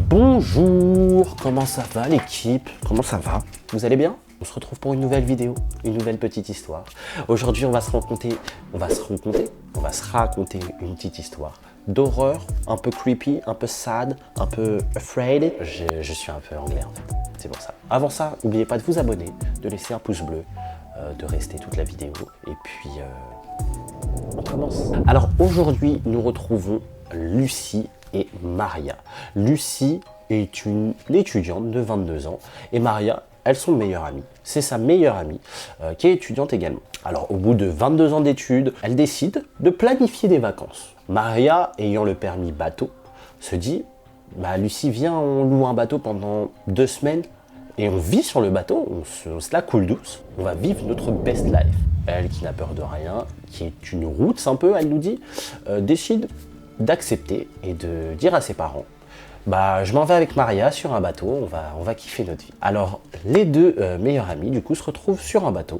Bonjour, comment ça va l'équipe? Comment ça va? Vous allez bien? On se retrouve pour une nouvelle vidéo, une nouvelle petite histoire. Aujourd'hui, on va se raconter une petite histoire d'horreur, un peu creepy, un peu sad, un peu afraid. Je suis un peu anglais en fait, c'est pour ça. Avant ça, n'oubliez pas de vous abonner, de laisser un pouce bleu, de rester toute la vidéo. Et puis, on commence. Alors aujourd'hui, nous retrouvons Lucie et Maria. Lucie est une étudiante de 22 ans et Maria, elles sont meilleures amies. C'est sa meilleure amie qui est étudiante également. Alors au bout de 22 ans d'études, elle décide de planifier des vacances. Maria, ayant le permis bateau, se dit bah, Lucie, viens, on loue un bateau pendant 2 semaines et on vit sur le bateau, on se la coule douce, on va vivre notre best life. Elle, qui n'a peur de rien, qui est une route un peu, elle nous dit, décide d'accepter et de dire à ses parents bah je m'en vais avec Maria sur un bateau, on va kiffer notre vie. Alors les deux meilleures amies du coup se retrouvent sur un bateau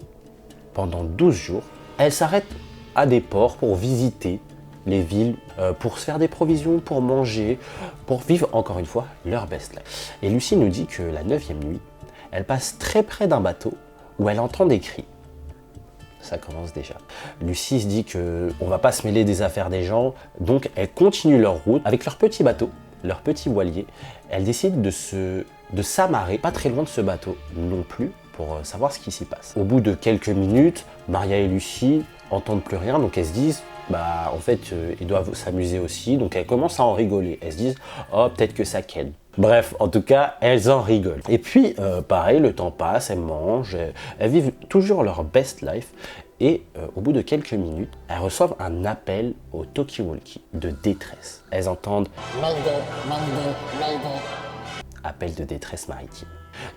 pendant 12 jours. Elles s'arrêtent à des ports pour visiter les villes, pour se faire des provisions, pour manger, pour vivre encore une fois leur best life. Et Lucie nous dit que la 9e nuit, elle passe très près d'un bateau où elle entend des cris. Ça commence déjà. Lucie se dit qu'on va pas se mêler des affaires des gens, donc elles continuent leur route avec leur petit bateau, leur petit voilier. Elles décident de s'amarrer pas très loin de ce bateau non plus pour savoir ce qui s'y passe. Au bout de quelques minutes, Maria et Lucie entendent plus rien, donc elles se disent bah en fait ils doivent s'amuser aussi, donc elles commencent à en rigoler. Elles se disent oh peut-être que ça ken. Bref, en tout cas, elles en rigolent. Et puis, pareil, le temps passe, elles mangent, elles vivent toujours leur best life. Et au bout de quelques minutes, elles reçoivent un appel au talkie-walkie de détresse. Elles entendent Mayday, Mayday, Mayday. Appel de détresse maritime.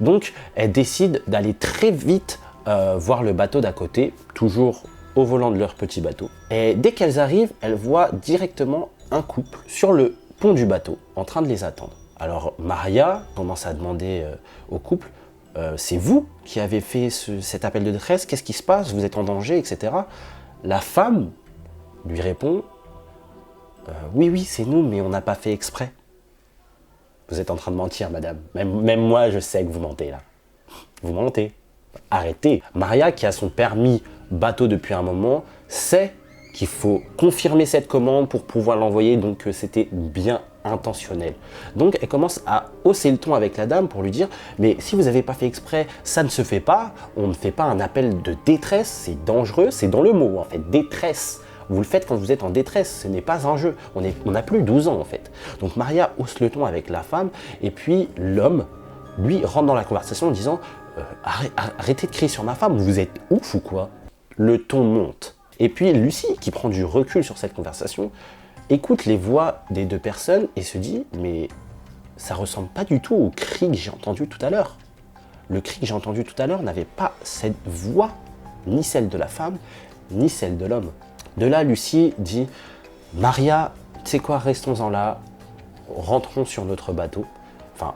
Donc, elles décident d'aller très vite voir le bateau d'à côté, toujours au volant de leur petit bateau. Et dès qu'elles arrivent, elles voient directement un couple sur le pont du bateau en train de les attendre. Alors Maria commence à demander au couple, c'est vous qui avez fait cet appel de détresse, qu'est-ce qui se passe, vous êtes en danger, etc. La femme lui répond, oui, c'est nous, mais on n'a pas fait exprès. Vous êtes en train de mentir, madame. Même moi, je sais que vous mentez là. Vous mentez. Arrêtez. Maria, qui a son permis bateau depuis un moment, sait qu'il faut confirmer cette commande pour pouvoir l'envoyer, donc c'était bien intentionnel. Donc elle commence à hausser le ton avec la dame pour lui dire mais si vous n'avez pas fait exprès, ça ne se fait pas, on ne fait pas un appel de détresse, c'est dangereux, c'est dans le mot en fait, détresse. Vous le faites quand vous êtes en détresse, ce n'est pas un jeu, on n'a plus 12 ans en fait. Donc Maria hausse le ton avec la femme et puis l'homme, lui, rentre dans la conversation en disant arrêtez de crier sur ma femme, vous êtes ouf ou quoi? Le ton monte. Et puis Lucie, qui prend du recul sur cette conversation, écoute les voix des deux personnes et se dit mais ça ressemble pas du tout au cri que j'ai entendu tout à l'heure. Le cri que j'ai entendu tout à l'heure n'avait pas cette voix, ni celle de la femme, ni celle de l'homme. De là, Lucie dit Maria, tu sais quoi, restons-en là, rentrons sur notre bateau, enfin,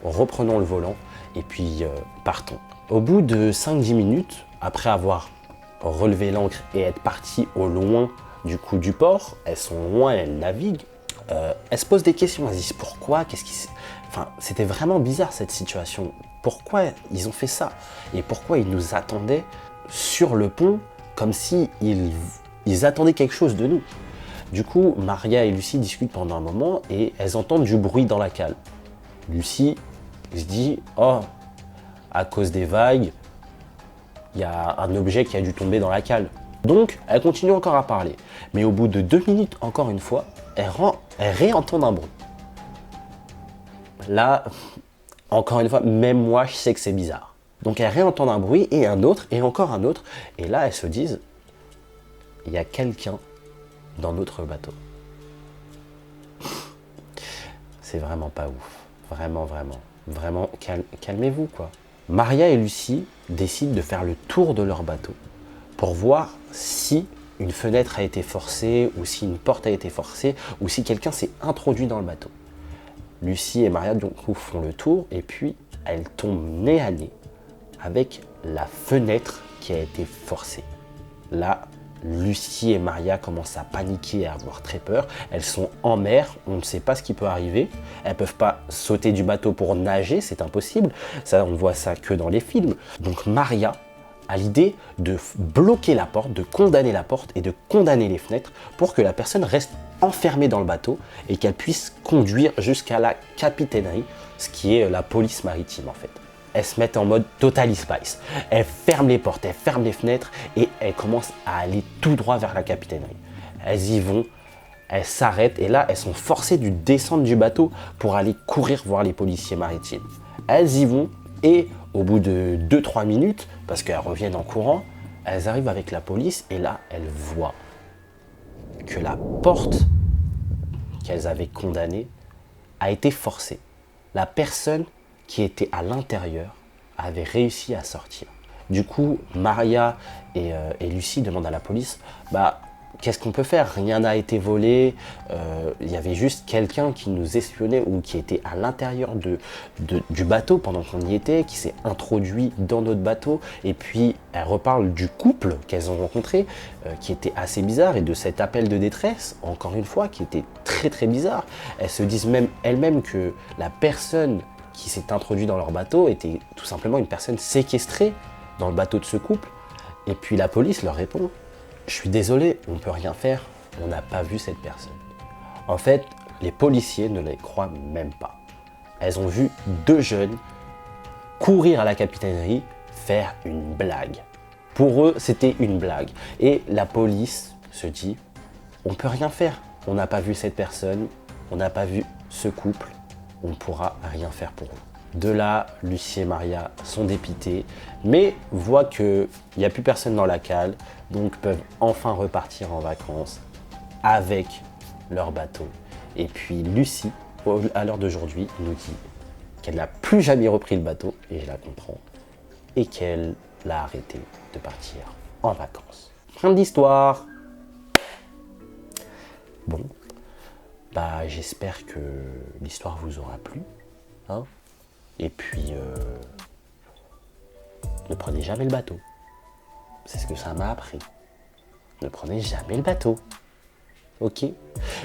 reprenons le volant et puis partons. Au bout de 5-10 minutes, après avoir relevé l'ancre et être parti au loin du coup du port, elles sont loin, elles naviguent, elles se posent des questions, elles se disent pourquoi, enfin, c'était vraiment bizarre cette situation, pourquoi ils ont fait ça et pourquoi ils nous attendaient sur le pont comme si ils attendaient quelque chose de nous. Du coup, Maria et Lucie discutent pendant un moment et elles entendent du bruit dans la cale. Lucie se dit oh, à cause des vagues, il y a un objet qui a dû tomber dans la cale. Donc, elle continue encore à parler. Mais au bout de 2 minutes, encore une fois, elle réentend un bruit. Là, encore une fois, même moi, je sais que c'est bizarre. Donc, elle réentend un bruit et un autre et encore un autre. Et là, elles se disent, il y a quelqu'un dans notre bateau. C'est vraiment pas ouf. Vraiment, vraiment. Vraiment, calmez-vous, quoi. Maria et Lucie décident de faire le tour de leur bateau pour voir si une fenêtre a été forcée ou si une porte a été forcée ou si quelqu'un s'est introduit dans le bateau. Lucie et Maria donc font le tour et puis elles tombent nez à nez avec la fenêtre qui a été forcée. Là, Lucie et Maria commencent à paniquer et à avoir très peur. Elles sont en mer, on ne sait pas ce qui peut arriver. Elles ne peuvent pas sauter du bateau pour nager, c'est impossible. Ça, on voit ça que dans les films. Donc Maria a l'idée de bloquer la porte, de condamner la porte et de condamner les fenêtres pour que la personne reste enfermée dans le bateau et qu'elle puisse conduire jusqu'à la capitainerie, ce qui est la police maritime en fait. Elles se mettent en mode Totally Spice. Elles ferment les portes, elles ferment les fenêtres et elles commencent à aller tout droit vers la capitainerie. Elles y vont, elles s'arrêtent et là, elles sont forcées de descendre du bateau pour aller courir voir les policiers maritimes. Elles y vont et au bout de 2-3 minutes, parce qu'elles reviennent en courant, elles arrivent avec la police et là, elles voient que la porte qu'elles avaient condamnée a été forcée. La personne qui était à l'intérieur avait réussi à sortir. Du coup, Maria et Lucie demandent à la police, qu'est-ce qu'on peut faire? Rien n'a été volé, il y avait juste quelqu'un qui nous espionnait ou qui était à l'intérieur du bateau pendant qu'on y était, qui s'est introduit dans notre bateau. Et puis, elles reparlent du couple qu'elles ont rencontré, qui était assez bizarre, et de cet appel de détresse, encore une fois, qui était très très bizarre. Elles se disent même elles-mêmes que la personne qui s'est introduite dans leur bateau était tout simplement une personne séquestrée dans le bateau de ce couple. Et puis la police leur répond: je suis désolé, on ne peut rien faire, on n'a pas vu cette personne. En fait, les policiers ne les croient même pas. Elles ont vu deux jeunes courir à la capitainerie faire une blague. Pour eux, c'était une blague. Et la police se dit, on ne peut rien faire. On n'a pas vu cette personne, on n'a pas vu ce couple, on ne pourra rien faire pour eux. De là, Lucie et Maria sont dépitées, mais voient qu'il n'y a plus personne dans la cale, donc peuvent enfin repartir en vacances avec leur bateau. Et puis Lucie, à l'heure d'aujourd'hui, nous dit qu'elle n'a plus jamais repris le bateau, et je la comprends, et qu'elle a arrêté de partir en vacances. Fin de l'histoire. Bon, j'espère que l'histoire vous aura plu. Hein, et puis, ne prenez jamais le bateau. C'est ce que ça m'a appris. Ne prenez jamais le bateau. Ok?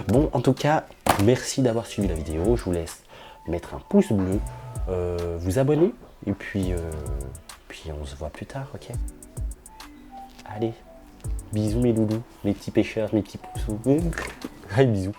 Bon, en tout cas, merci d'avoir suivi la vidéo. Je vous laisse mettre un pouce bleu, vous abonner, et puis on se voit plus tard, ok? Allez, bisous mes loulous, mes petits pêcheurs, mes petits poussous. Allez, bisous.